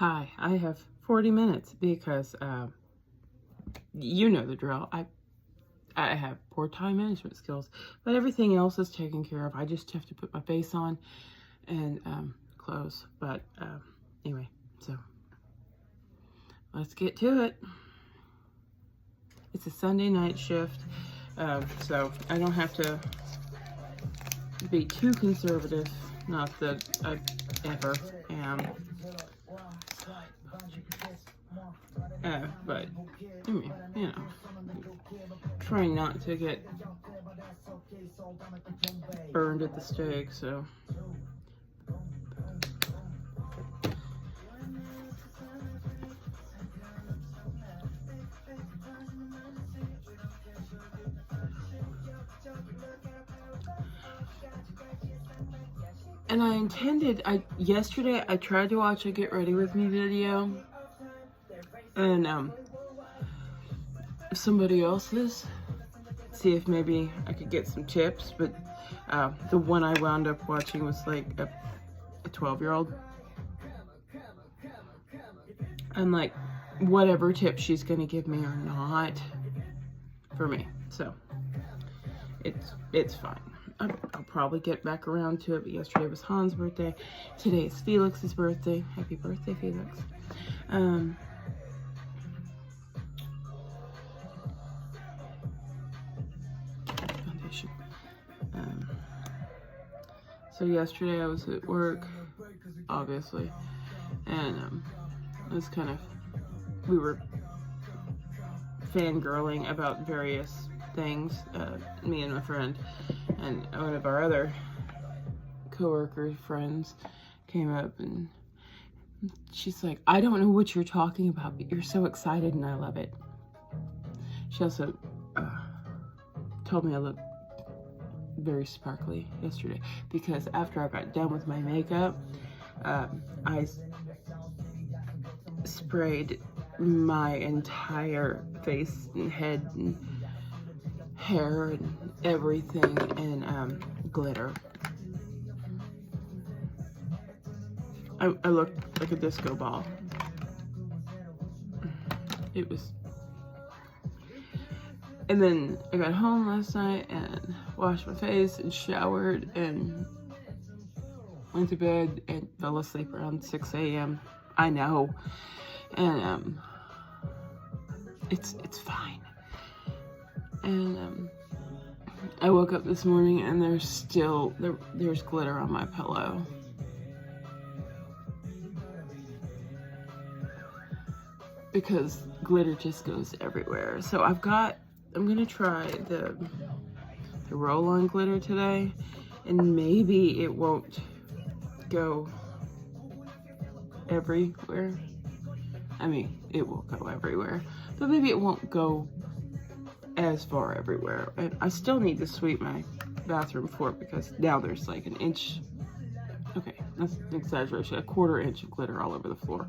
Hi, I have 40 minutes because you know the drill. I have poor time management skills, but everything else is taken care of. I just have to put my face on and close. But anyway, so let's get to it. It's a Sunday night shift, so I don't have to be too conservative. Not that I ever am. But I mean, you know, trying not to get burned at the stake, so. And I intended, yesterday I tried to watch a Get Ready With Me video, and somebody else's, see if maybe I could get some tips, but the one I wound up watching was like a 12-year-old. I'm like, whatever tips she's gonna give me are not for me, so it's fine. I'll probably get back around to it, but yesterday was Han's birthday. Today is Felix's birthday. Happy birthday, Felix. Foundation. So yesterday I was at work, obviously, and it was kind of, we were fangirling about various things, me and my friend, and one of our other coworker friends came up and she's like, I don't know what you're talking about, but you're so excited and I love it. She also told me I looked very sparkly yesterday because after I got done with my makeup, I sprayed my entire face and head and hair and everything in glitter. I looked like a disco ball. It was. And then I got home last night and washed my face and showered and went to bed and fell asleep around 6 a.m. I know. And it's fine. And I woke up this morning and there's glitter on my pillow. Because glitter just goes everywhere. So I'm gonna try the roll-on glitter today, and maybe it won't go everywhere. I mean, it will go everywhere, but maybe it won't go as far everywhere. And I still need to sweep my bathroom floor because now there's like an inch, okay, that's an exaggeration, a 1/4 inch of glitter all over the floor.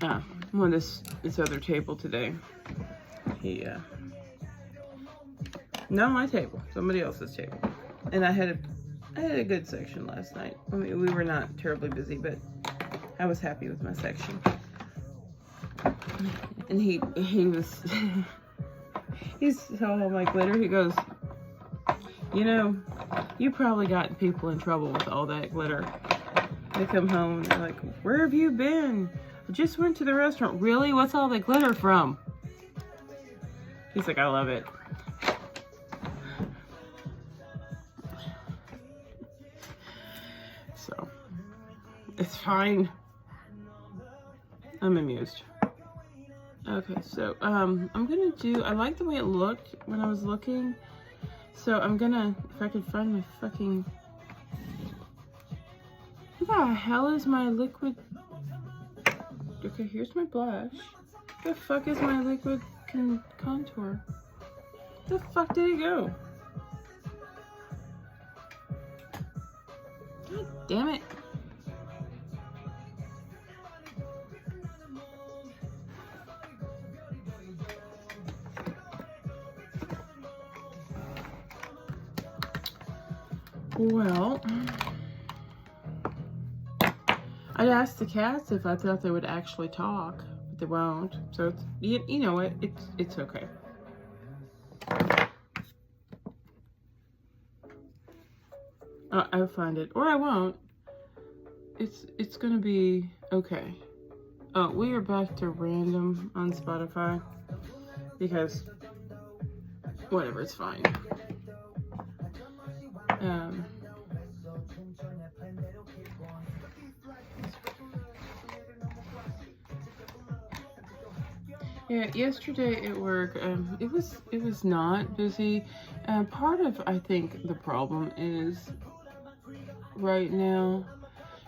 I'm on this other table today. Not my table, somebody else's table. And I had a good section last night. I mean, we were not terribly busy, but I was happy with my section. And he was, he saw all my glitter. He goes, you know, you probably got people in trouble with all that glitter. They come home and they're like, where have you been? I just went to the restaurant. Really? What's all the glitter from? He's like, I love it. So, it's fine. I'm amused. Okay, so, I'm gonna I like the way it looked when I was looking. So I'm gonna, if I could find my fucking, what the hell is my liquid? Okay, here's my blush. The fuck is my liquid contour? The fuck did it go? God damn it. Well, I'd asked the cats if I thought they would actually talk, but they won't. So it's, you know what? It's okay. I'll find it, or I won't. It's gonna be okay. Oh, we are back to random on Spotify because whatever, it's fine. Yeah, yesterday at work, it was not busy. Part of, I think, the problem is right now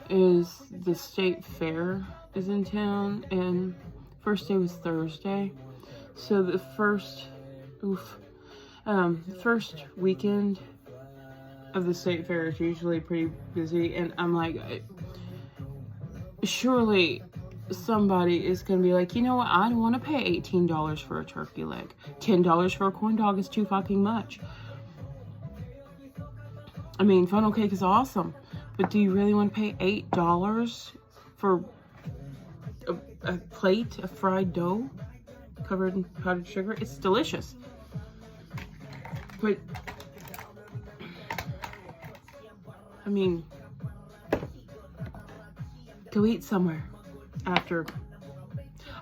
is the state fair is in town, and first day was Thursday, so the first weekend of the state fair is usually pretty busy, and I'm like, surely somebody is going to be like, you know what, I don't want to pay $18 for a turkey leg. $10 for a corn dog is too fucking much. I mean, funnel cake is awesome, but do you really want to pay $8 for a plate of fried dough covered in powdered sugar? It's delicious. But, I mean, go eat somewhere after.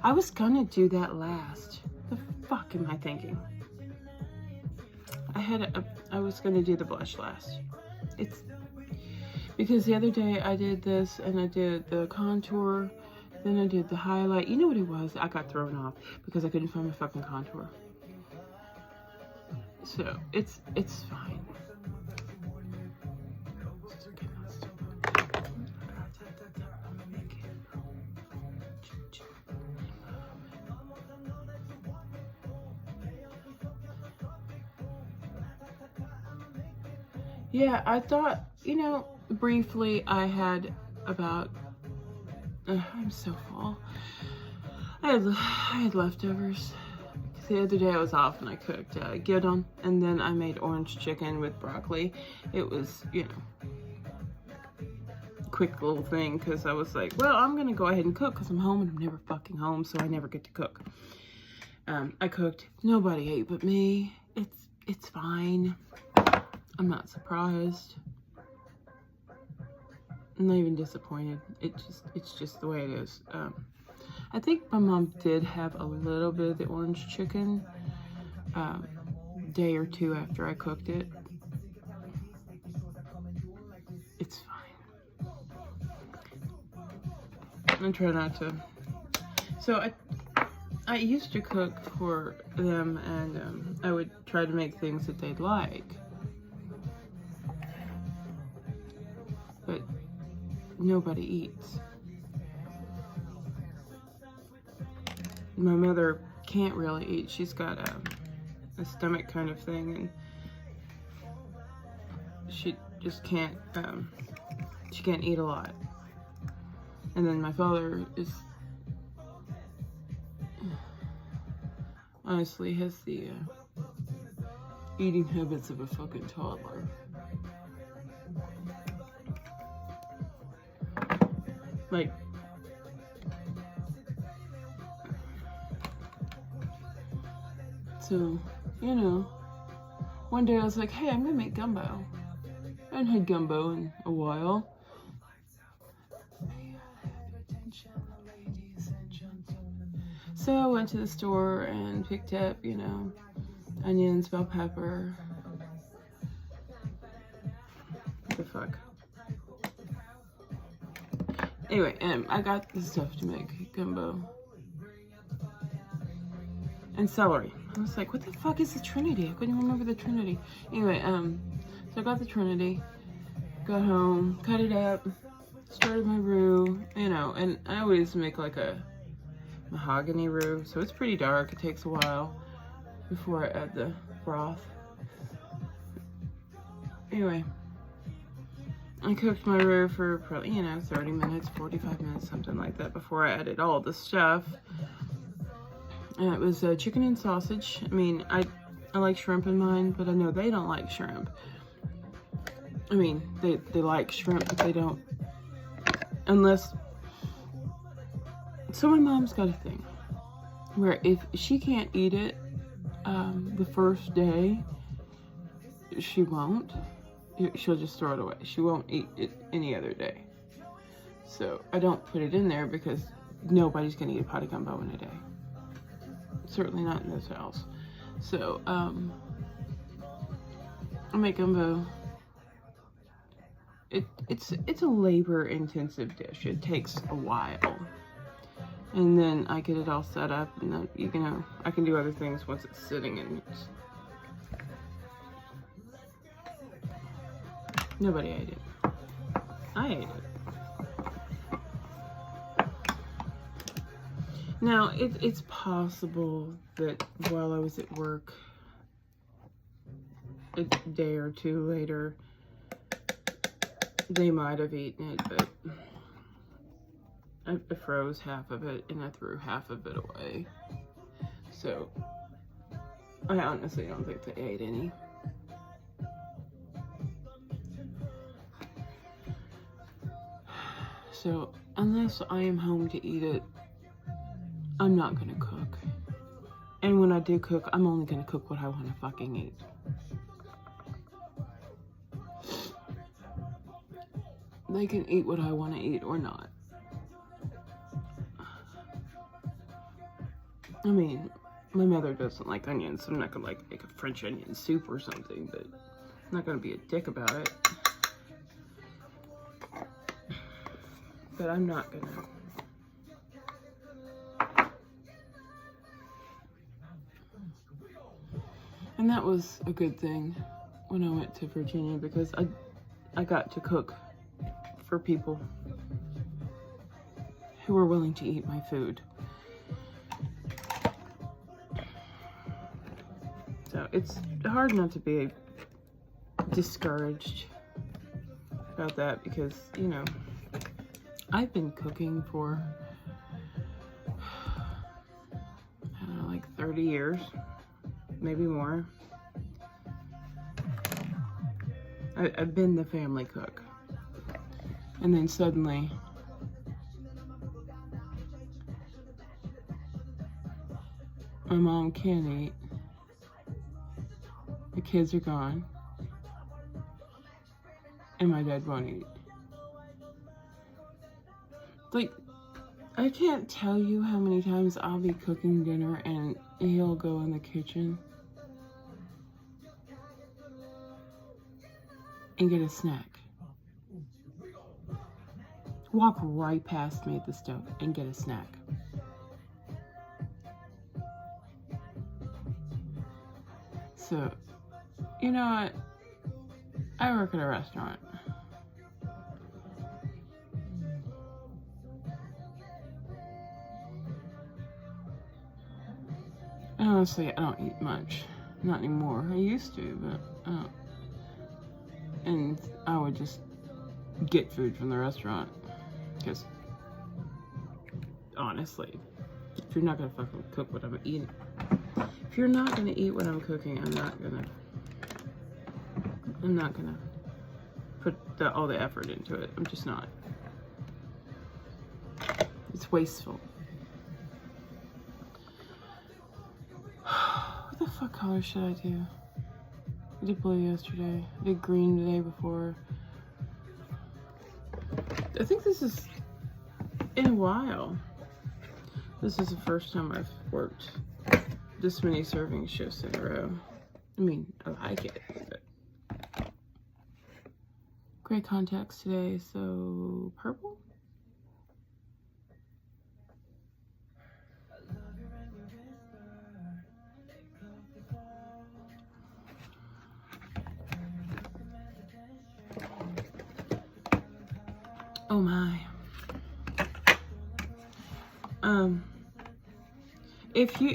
I was gonna do that last. The fuck am I thinking? I was gonna do the blush last. It's because the other day I did this and I did the contour, then I did the highlight. You know what it was? I got thrown off because I couldn't find my fucking contour. So it's fine. Yeah, I thought, you know, briefly I had about, I'm so full. I had leftovers. The other day I was off and I cooked gyudon, and then I made orange chicken with broccoli. It was, you know, quick little thing because I was like, well, I'm going to go ahead and cook because I'm home and I'm never fucking home, so I never get to cook. I cooked. Nobody ate but me. It's fine. I'm not surprised. I'm not even disappointed. It's just the way it is. I think my mom did have a little bit of the orange chicken day or two after I cooked it. It's fine. I try not to. So I used to cook for them, and I would try to make things that they'd like. But nobody eats. My mother can't really eat. She's got a stomach kind of thing, and she just can't, she can't eat a lot. And then my father is, honestly, has the eating habits of a fucking toddler. Like, so, you know, one day I was like, hey, I'm gonna make gumbo. I hadn't had gumbo in a while. So I went to the store and picked up, you know, onions, bell pepper. What the fuck? Anyway, I got the stuff to make gumbo. And celery. I was like, what the fuck is the Trinity? I couldn't remember the Trinity. Anyway, so I got the Trinity, got home, cut it up, started my roux, you know, and I always make like a mahogany roux, so it's pretty dark. It takes a while before I add the broth. Anyway, I cooked my roux for probably, you know, 30 minutes, 45 minutes, something like that, before I added all the stuff. And it was chicken and sausage. I mean, I like shrimp in mine, but I know they don't like shrimp. I mean, they like shrimp, but they don't, unless So my mom's got a thing where if she can't eat it the first day, she won't. She'll just throw it away. She won't eat it any other day. So I don't put it in there because nobody's going to eat a pot of gumbo in a day. Certainly not in this house. So I make gumbo. It's a labor-intensive dish. It takes a while. And then I get it all set up, and then, you know, I can do other things once it's sitting, and nobody ate it. I ate it. Now, it's possible that while I was at work, a day or two later, they might have eaten it, but I froze half of it and I threw half of it away. So I honestly don't think they ate any. So unless I am home to eat it, I'm not gonna cook. And when I do cook, I'm only gonna cook what I want to fucking eat. They can eat what I want to eat or not. I mean, my mother doesn't like onions, so I'm not gonna make a French onion soup or something, but I'm not gonna be a dick about it. But I'm not gonna. And that was a good thing when I went to Virginia, because I got to cook for people who were willing to eat my food. So it's hard not to be discouraged about that, because, you know, I've been cooking for, I don't know, like 30 years, maybe more. I've been the family cook. And then suddenly, my mom can't eat. The kids are gone. And my dad won't eat. Like, I can't tell you how many times I'll be cooking dinner and he'll go in the kitchen and get a snack. Walk right past me at the stove and get a snack. So, you know what? I work at a restaurant. And honestly, I don't eat much. Not anymore. I used to, but I don't. And I would just get food from the restaurant. Because, honestly, if you're not gonna fucking cook what I'm eating, if you're not gonna eat what I'm cooking, I'm not gonna put all the effort into it. I'm just not. It's wasteful. What the fuck color should I do? I did blue yesterday. I did green the day before. I think this is, in a while, this is the first time I've worked this many serving shifts in a row. I mean, I like it, but gray contacts today, so purple? Oh my.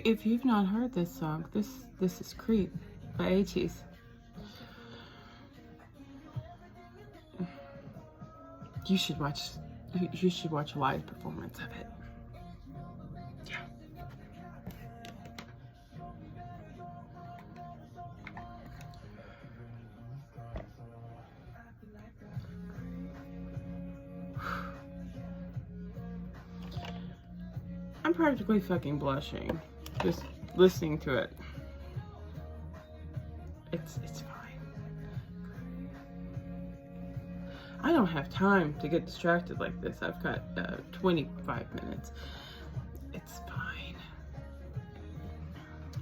If you've not heard this song, this is Creep by ATEEZ. You should watch a live performance of it. Yeah. practically fucking blushing just listening to it. It's fine. I don't have time to get distracted like this. I've got 25 minutes. It's fine.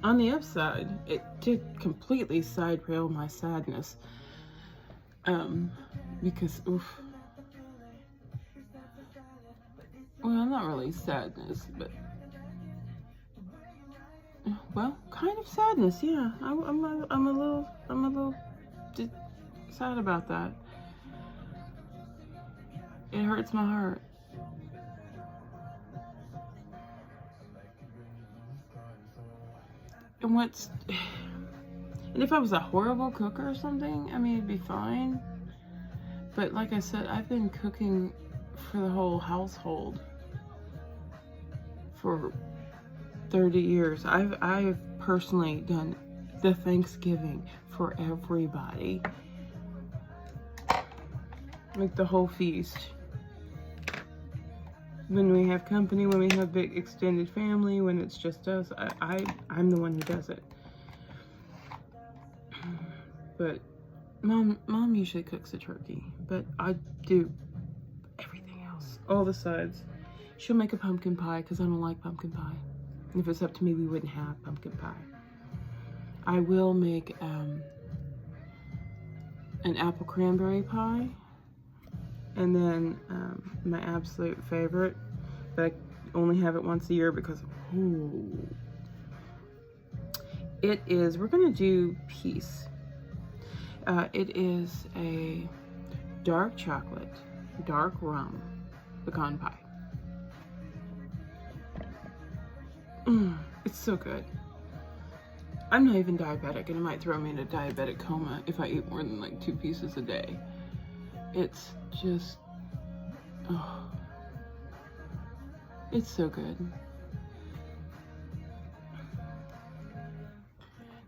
On the upside, it did completely side rail my sadness. Because, oof. Well, not really sadness, but, well, kind of sadness, yeah. I'm a little sad about that. It hurts my heart. And if I was a horrible cooker or something, I mean, it'd be fine. But like I said, I've been cooking for the whole household for 30 years. I've personally done the Thanksgiving for everybody. Like the whole feast. When we have company, when we have big extended family, when it's just us, I'm the one who does it. But mom usually cooks the turkey, but I do everything else, all the sides. She'll make a pumpkin pie because I don't like pumpkin pie. If it's up to me, we wouldn't have pumpkin pie. I will make an apple cranberry pie, and then my absolute favorite, but I only have it once a year because, ooh, it is, we're gonna do peace. It is a dark chocolate, dark rum pecan pie. It's so good. I'm not even diabetic, and it might throw me in a diabetic coma if I eat more than like 2 pieces a day. It's just, oh, it's so good.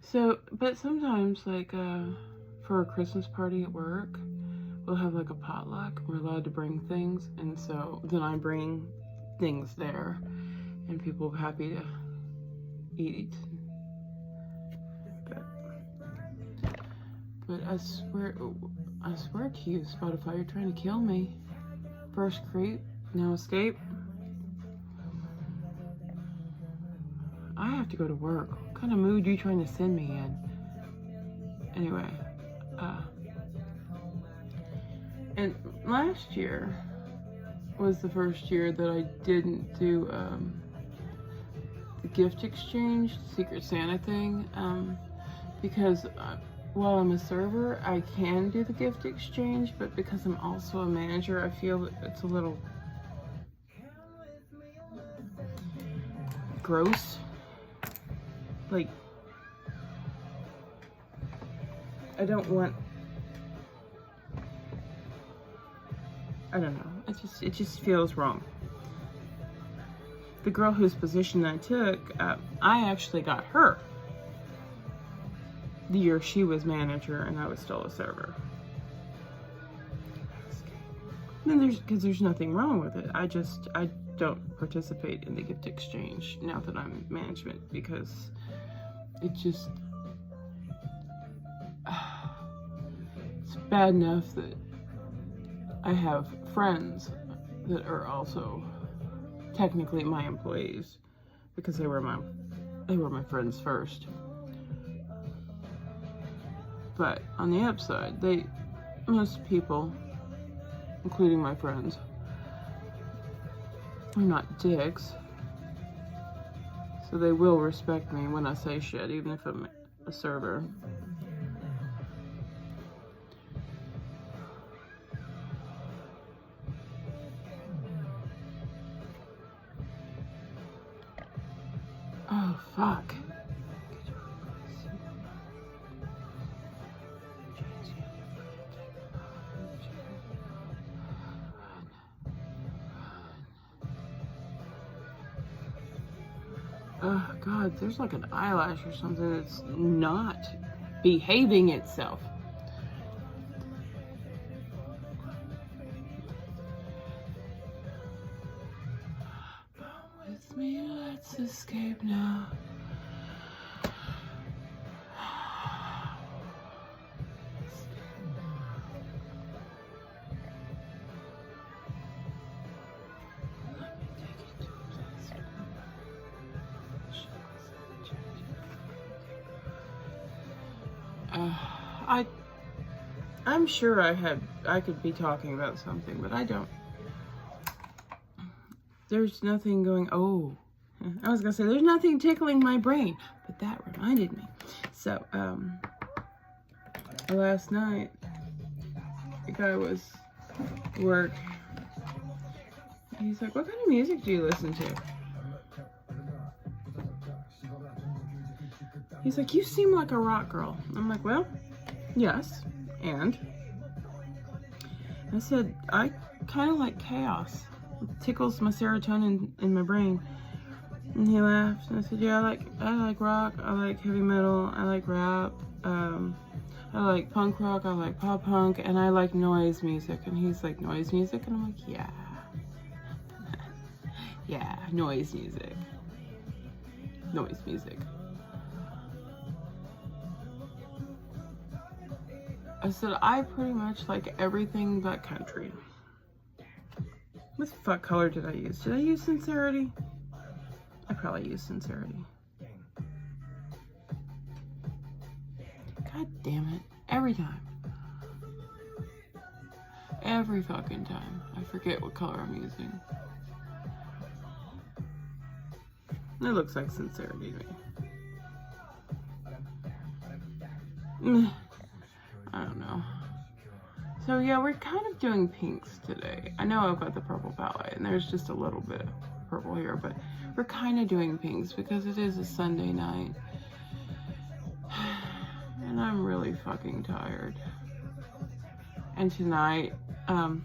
So, but sometimes, like, for a Christmas party at work, we'll have like a potluck. We're allowed to bring things, and so then I bring things there, and people are happy to eat. But I swear to you, Spotify, you're trying to kill me. First creep, now escape. I have to go to work. What kind of mood are you trying to send me in? Anyway, and last year was the first year that I didn't do the gift exchange, Secret Santa thing, because while I'm a server, I can do the gift exchange, but because I'm also a manager, I feel it's a little gross. Like, I don't want, I don't know, it just feels wrong. The girl whose position I took, I actually got her the year she was manager and I was still a server. And then because there's nothing wrong with it. I don't participate in the gift exchange now that I'm management, because it just, it's bad enough that I have friends that are also technically my employees because they were my friends first. But on the upside, most people, including my friends, are not dicks. So they will respect me when I say shit, even if I'm a server. Oh, fuck. Oh, God, there's like an eyelash or something that's not behaving itself. With me. Let's escape now. I'm sure I could be talking about something, but I don't. There's nothing going, oh, I was gonna say, there's nothing tickling my brain, but that reminded me. So, last night, the guy was at work. He's like, what kind of music do you listen to? He's like, you seem like a rock girl. I'm like, well, yes, and I said, I kind of like chaos. It tickles my serotonin in my brain. And he laughed, and I said, yeah, I like rock, I like heavy metal, I like rap, I like punk rock, I like pop punk, and I like noise music. And he's like, noise music? And I'm like, yeah. Yeah, noise music. Noise music. I said, I pretty much like everything but country. What the fuck color did I use? Did I use sincerity? I probably used sincerity. God damn it. Every time. Every fucking time. I forget what color I'm using. It looks like sincerity to me. I don't know. So yeah, we're kind of doing pinks today. I know I've got the purple palette and there's just a little bit of purple here, but we're kind of doing pinks because it is a Sunday night. And I'm really fucking tired. And tonight, I'm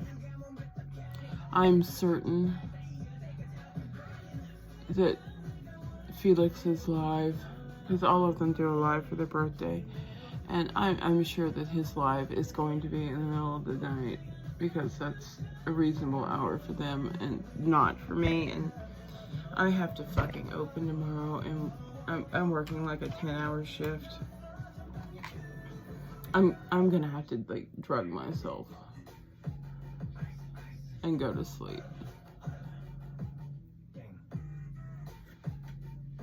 certain that Felix is live, because all of them do a live for their birthday. And I'm sure that his live is going to be in the middle of the night, because that's a reasonable hour for them and not for me. And I have to fucking open tomorrow, and I'm working like a 10-hour shift. I'm gonna have to like drug myself and go to sleep,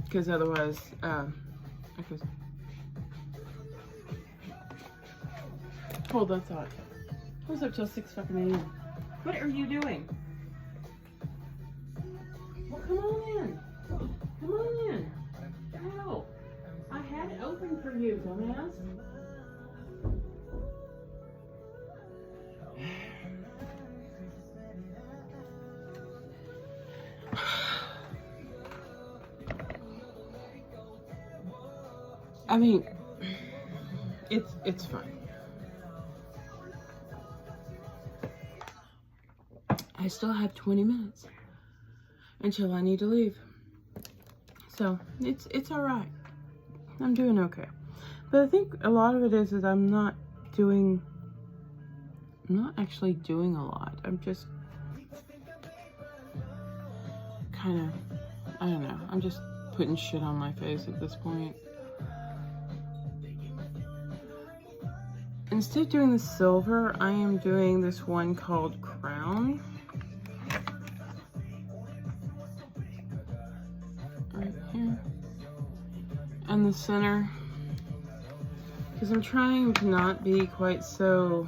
because otherwise, hold that thought. I was up till 6 fucking a.m. What are you doing? Well, come on in. Come on in. Hell, I had it open for you, dumbass. I mean, it's fine. I still have 20 minutes until I need to leave. So it's all right. I'm doing okay. But I think a lot of it is I'm not actually doing a lot. I'm just kind of, I don't know. I'm just putting shit on my face at this point. Instead of doing the silver, I am doing this one called Crown. Right here. And the center. Because I'm trying to not be quite so...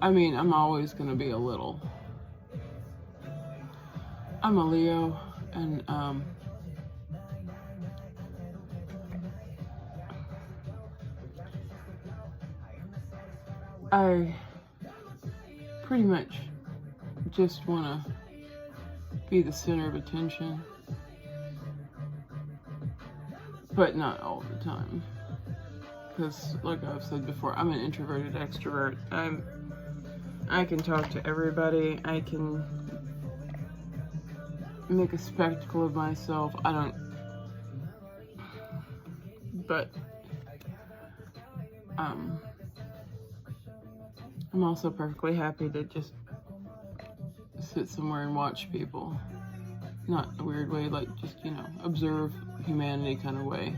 I mean, I'm always going to be a little. I'm a Leo, and I pretty much just want to be the center of attention, but not all the time, because like I've said before, I'm an introverted extrovert. I can talk to everybody. I can make a spectacle of myself. But I'm also perfectly happy to just sit somewhere and watch people. Not a weird way, like just, you know, observe humanity kind of way.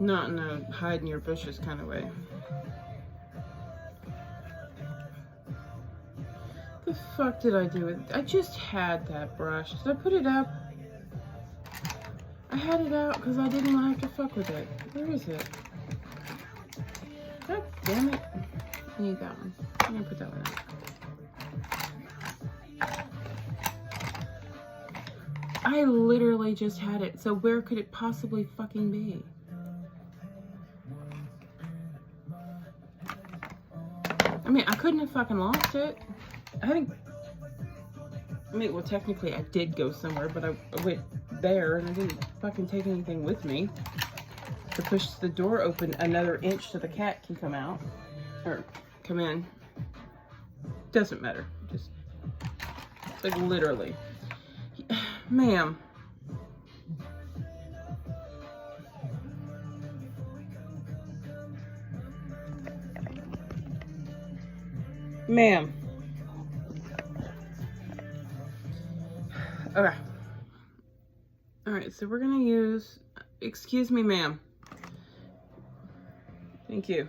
Not in a hide in your bushes kind of way. The fuck did I do with it? I just had that brush. Did I put it up? I had it out because I didn't want to have to fuck with it. Where is it? God damn it. I need that one. I'm gonna put that one out. I literally just had it. So where could it possibly fucking be? I mean, I couldn't have fucking lost it. I mean, well, technically I did go somewhere, but I went there and I didn't fucking take anything with me. To push the door open another inch so the cat can come out. Or come in. Doesn't matter. Just, like, literally. Ma'am. Ma'am. Okay. Alright, so we're gonna use... Excuse me, ma'am. Thank you.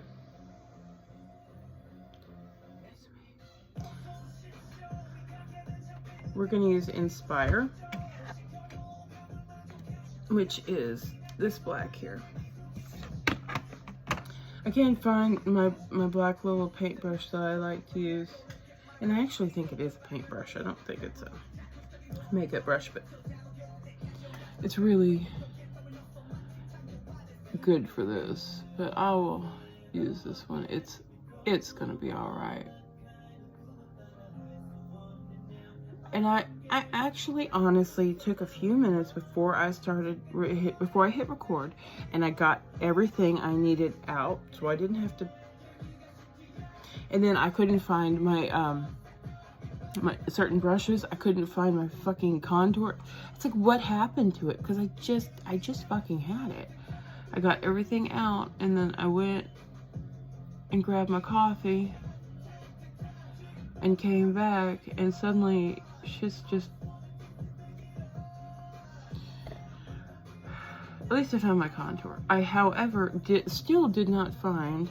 We're gonna use Inspire, which is this black here. I can't find my black little paintbrush that I like to use. And I actually think it is a paintbrush. I don't think it's a makeup brush, but it's really good for this. But I will use this one. It's gonna be alright. And I actually honestly took a few minutes before I hit record, and I got everything I needed out, so I didn't have to. And then I couldn't find my my certain brushes. I couldn't find my fucking contour. It's like, what happened to it? Because I just fucking had it. I got everything out, and then I went and grabbed my coffee and came back, and suddenly she's just... At least I found my contour. I, however, still did not find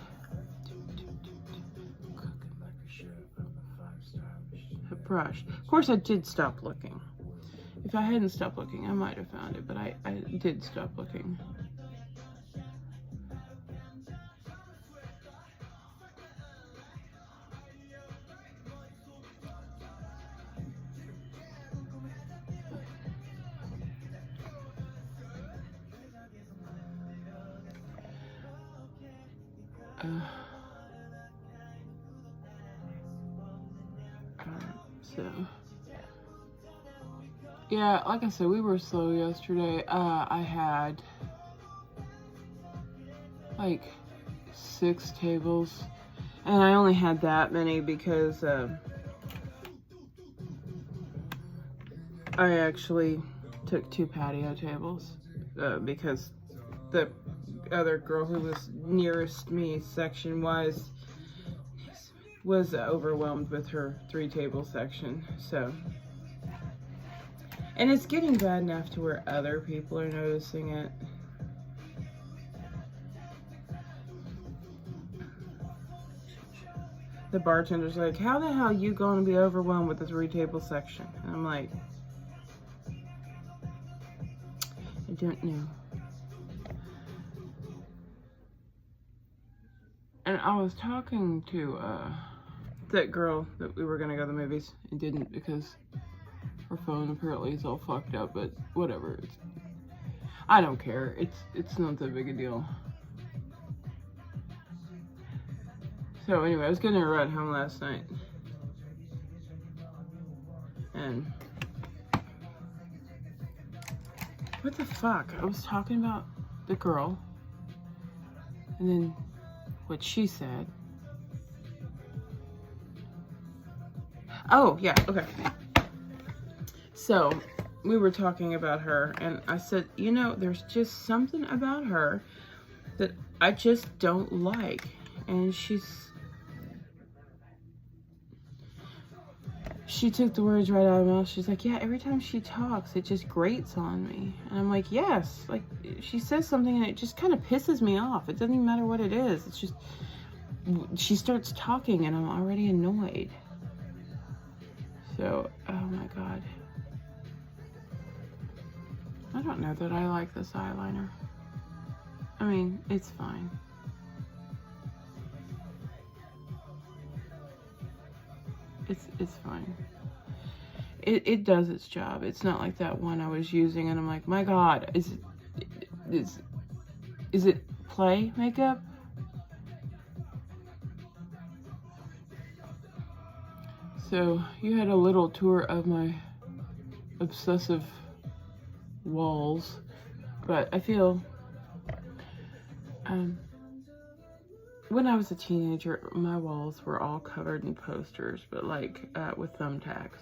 a brush. Of course, I did stop looking. If I hadn't stopped looking, I might have found it, but I did stop looking. So yeah, like I said, we were slow yesterday. I had like 6 tables, and I only had that many because I actually took 2 patio tables because the other girl who was nearest me section wise was overwhelmed with her 3 table section. So, and it's getting bad enough to where other people are noticing it. The bartender's like, how the hell are you going to be overwhelmed with the 3 table section? And I'm like, I don't know. And I was talking to that girl that we were gonna go to the movies and didn't because her phone apparently is all fucked up, but whatever. I don't care. It's not that big a deal. So anyway, I was getting a ride home last night, and what the fuck? I was talking about the girl, and then what she said. Oh, yeah, okay. So, we were talking about her, and I said, you know, there's just something about her that I just don't like. And she's... she took the words right out of her mouth. She's like, yeah, every time she talks, it just grates on me. And I'm like, yes. Like, she says something and it just kind of pisses me off. It doesn't even matter what it is. It's just, she starts talking and I'm already annoyed. So, oh my God. I don't know that I like this eyeliner. I mean, it's fine. It's fine. It does its job. It's not like that one I was using and I'm like, my God, is it play makeup? So you had a little tour of my obsessive walls, but I feel when I was a teenager, my walls were all covered in posters, but like with thumbtacks.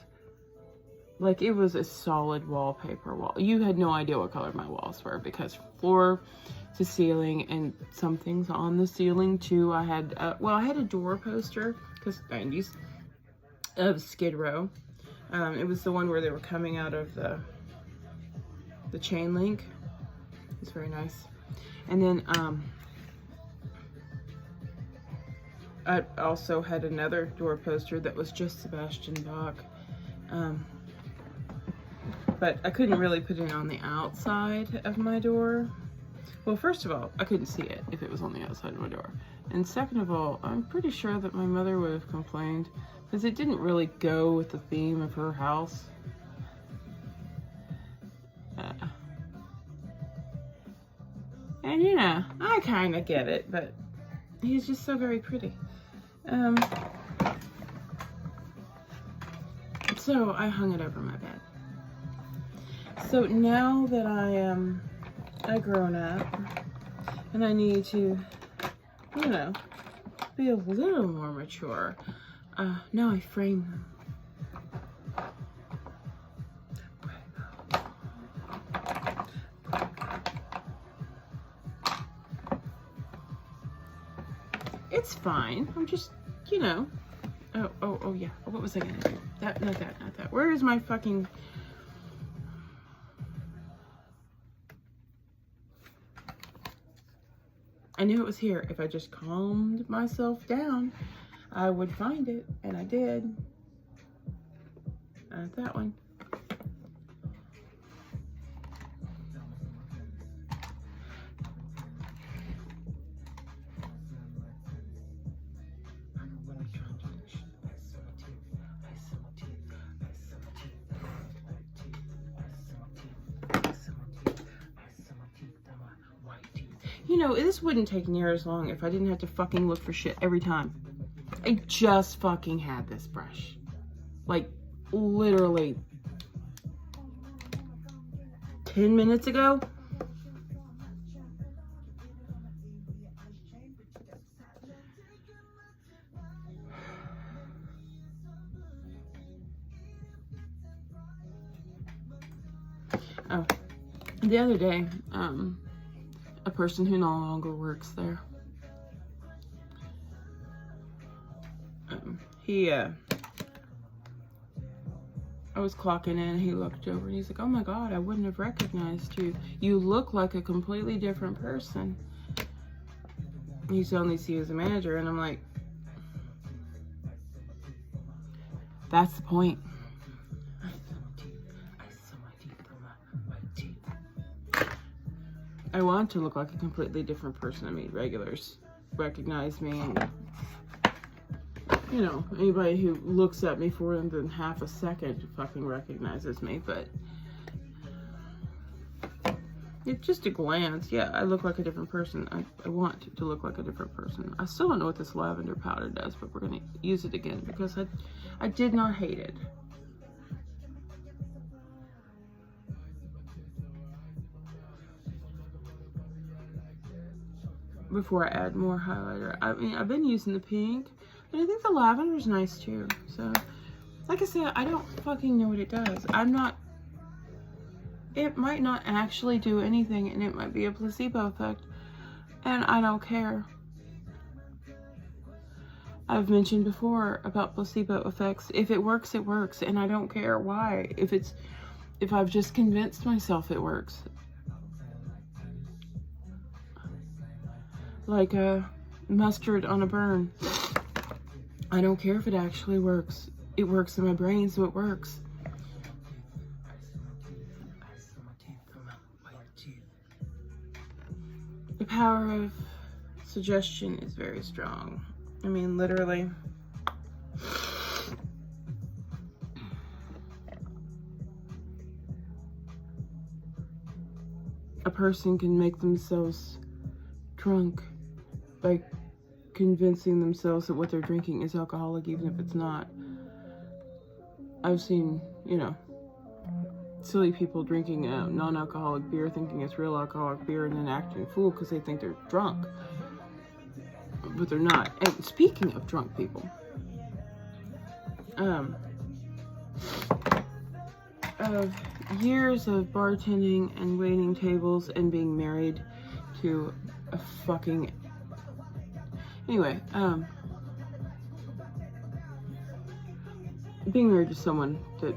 Like, it was a solid wallpaper wall. You had no idea what color my walls were because floor to ceiling and some things on the ceiling too. I had I had a door poster because 90s of Skid Row. It was the one where they were coming out of the chain link. It's very nice. And then I also had another door poster that was just Sebastian Bach. But I couldn't really put it on the outside of my door. Well, first of all, I couldn't see it if it was on the outside of my door. And second of all, I'm pretty sure that my mother would have complained because it didn't really go with the theme of her house. And you know, I kind of get it, but he's just so very pretty. So I hung it over my bed. So now that I am a grown-up and I need to, you know, be a little more mature, now I frame them. It's fine. I'm just, you know. Oh yeah. What was I gonna do? Not that. Where is my fucking... I knew it was here. If I just calmed myself down, I would find it, and I did. That one. You know, this wouldn't take near as long if I didn't have to fucking look for shit every time. I just fucking had this brush. Like, literally 10 minutes ago. Oh, the other day, a person who no longer works there, I was clocking in, he looked over and he's like, oh my God, I wouldn't have recognized you. You look like a completely different person. He suddenly sees a manager and I'm like, that's the point. I want to look like a completely different person. I mean, regulars recognize me, and you know, anybody who looks at me for more than half a second fucking recognizes me, but it's just a glance. Yeah, I look like a different person. I want to look like a different person. I still don't know what this lavender powder does, but we're gonna use it again because I did not hate it. Before I add more highlighter. I mean, I've been using the pink, but I think the lavender is nice too. So, like I said, I don't fucking know what it does. It might not actually do anything, and it might be a placebo effect, and I don't care. I've mentioned before about placebo effects. If it works, it works, and I don't care why. If I've just convinced myself it works. Like mustard on a burn. I don't care if it actually works. It works in my brain, so it works. The power of suggestion is very strong. I mean, literally. A person can make themselves drunk by convincing themselves that what they're drinking is alcoholic, even if it's not. I've seen, you know, silly people drinking non-alcoholic beer thinking it's real alcoholic beer and then acting a fool because they think they're drunk. But they're not. And speaking of drunk people, of years of bartending and waiting tables and being married to a fucking... Anyway, being married to someone that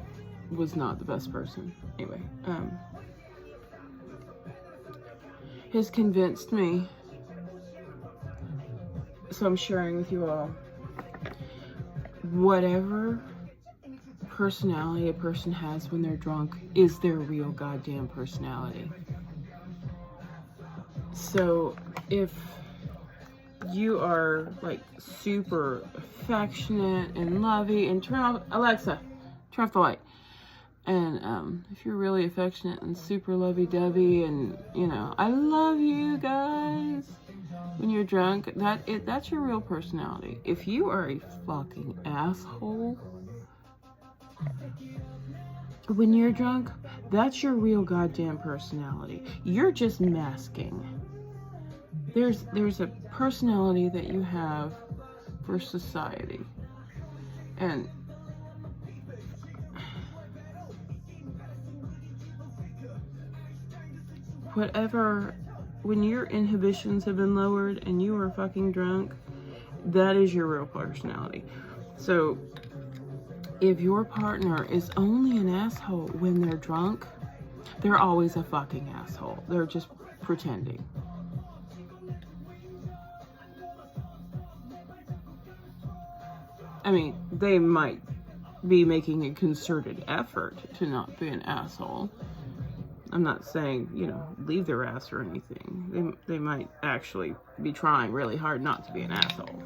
was not the best person. Anyway, has convinced me, so I'm sharing with you all, whatever personality a person has when they're drunk is their real goddamn personality. So if you are like super affectionate and lovey, and turn off, Alexa, turn off the light. And if you're really affectionate and super lovey-dovey and, you know, I love you guys, when you're drunk, that's your real personality. If you are a fucking asshole when you're drunk, that's your real goddamn personality. You're just masking. There's a personality that you have for society. And whatever, when your inhibitions have been lowered and you are fucking drunk, that is your real personality. So if your partner is only an asshole when they're drunk, they're always a fucking asshole. They're just pretending. I mean, they might be making a concerted effort to not be an asshole. I'm not saying, you know, leave their ass or anything. They might actually be trying really hard not to be an asshole.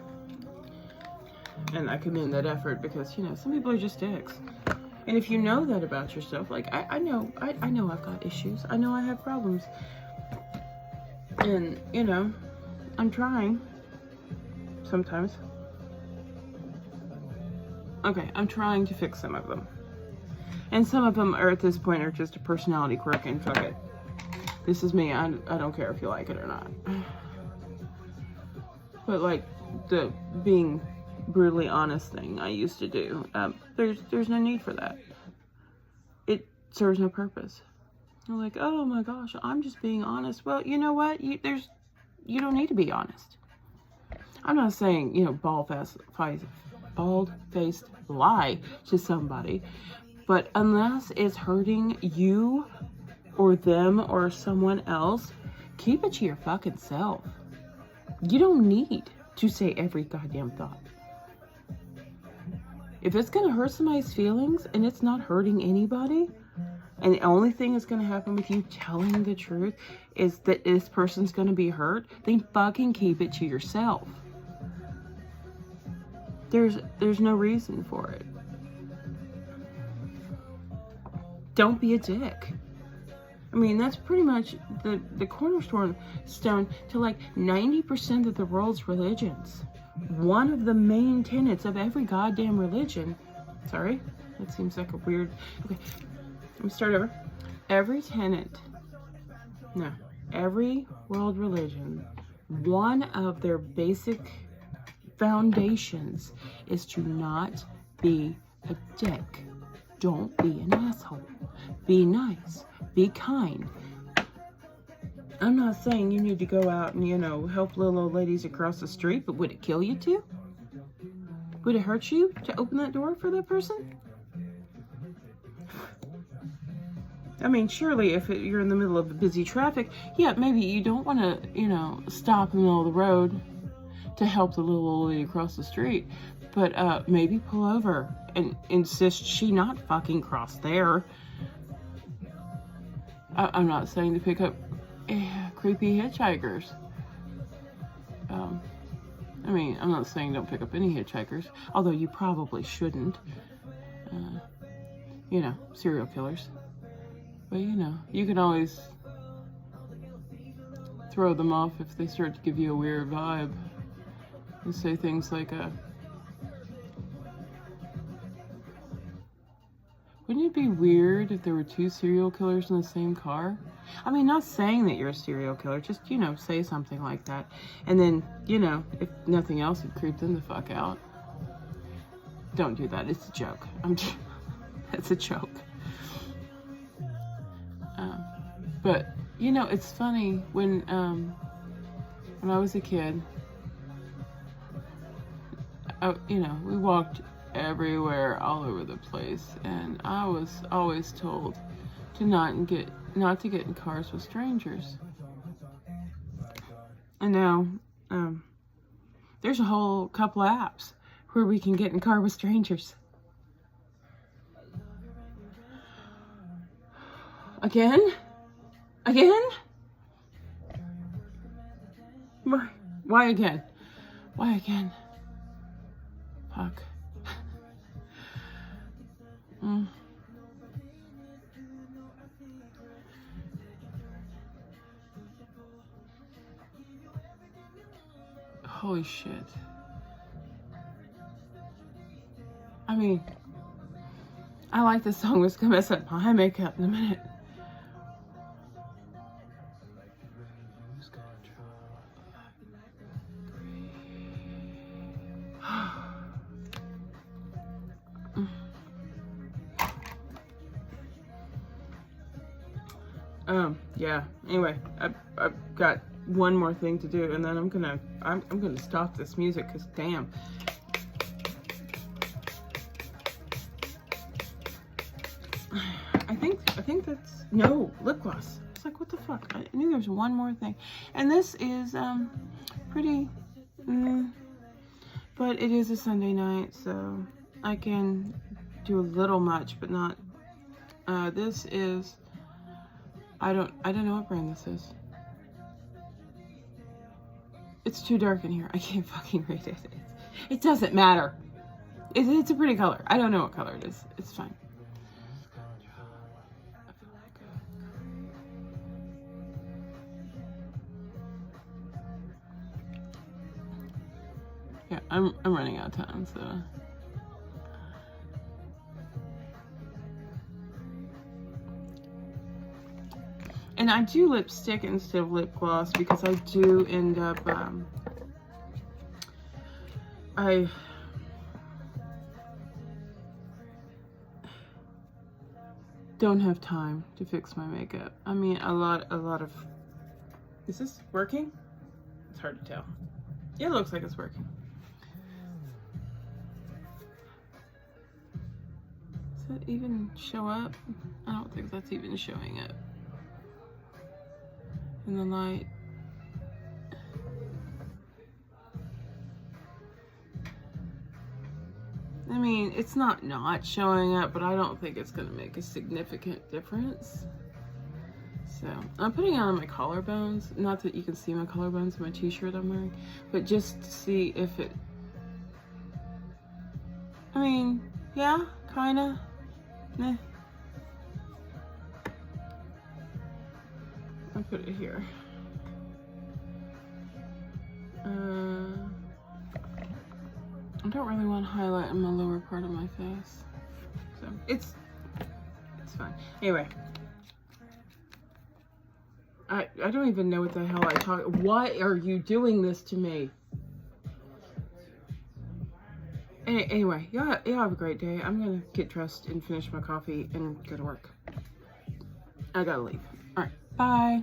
And I commend that effort because, you know, some people are just dicks. And if you know that about yourself, like, I know I've got issues. I know I have problems. And, you know, I'm trying. Sometimes. Okay, I'm trying to fix some of them. And some of them are, at this point, are just a personality quirk, and fuck it. This is me. I don't care if you like it or not. But, like, the being brutally honest thing I used to do, there's no need for that. It serves no purpose. You're like, oh my gosh, I'm just being honest. Well, you know what? You don't need to be honest. I'm not saying, you know, bald-faced lie to somebody, but unless it's hurting you or them or someone else, keep it to your fucking self. You don't need to say every goddamn thought. If it's gonna hurt somebody's feelings and it's not hurting anybody, and the only thing that's gonna happen with you telling the truth is that this person's gonna be hurt, then fucking keep it to yourself. There's no reason for it. Don't be a dick. I mean, that's pretty much the cornerstone to like 90% of the world's religions. One of the main tenets of every goddamn religion. Sorry, that seems like a weird... Okay, let me start over. Every world religion, one of their basic foundations is to not be a dick. Don't be an asshole. Be nice. Be kind. I'm not saying you need to go out and, you know, help little old ladies across the street, but would it kill you to? Would it hurt you to open that door for that person? I mean, surely if you're in the middle of busy traffic, yeah, maybe you don't want to, you know, stop in the middle of the road to help the little old lady across the street. But maybe pull over and insist she not fucking cross there. I'm not saying to pick up creepy hitchhikers. I mean, I'm not saying don't pick up any hitchhikers, although you probably shouldn't. You know, serial killers. But you know, you can always throw them off if they start to give you a weird vibe. And say things like, wouldn't it be weird if there were 2 serial killers in the same car? I mean, not saying that you're a serial killer, just, you know, say something like that. And then, you know, if nothing else, it creeped them the fuck out. Don't do that. It's a joke. It's a joke. But, you know, it's funny, when I was a kid, you know, we walked everywhere, all over the place, and I was always told to not to get in cars with strangers. And now there's a whole couple of apps where we can get in car with strangers. Again? Why again? Why again? Fuck. Holy shit. I mean, I like this song. It's gonna mess up my makeup in a minute. Yeah, anyway, I've got one more thing to do, and then I'm gonna stop this music, because damn. I think that's, no, lip gloss. It's like, what the fuck? I knew there was one more thing. And this is pretty, but it is a Sunday night, so I can do a little much, but not. This is, I don't know what brand this is. It's too dark in here. I can't fucking read it. It doesn't matter. It's a pretty color. I don't know what color it is. It's fine. Yeah, I'm running out of time, so. And I do lipstick instead of lip gloss, because I do end up, I don't have time to fix my makeup. I mean, a lot of, is this working? It's hard to tell. Yeah, it looks like it's working. Does that even show up? I don't think that's even showing up in the light. I mean, it's not showing up, but I don't think it's going to make a significant difference. So, I'm putting it on my collarbones. Not that you can see my collarbones in my t-shirt I'm wearing, but just to see if it, I mean, yeah, kind of. Nah. I'll put it here. I don't really want to highlight in my lower part of my face, so it's fine. Anyway, I don't even know what the hell I talk. Why are you doing this to me? Anyway, y'all have a great day. I'm gonna get dressed and finish my coffee and go to work. I gotta leave. All right, bye.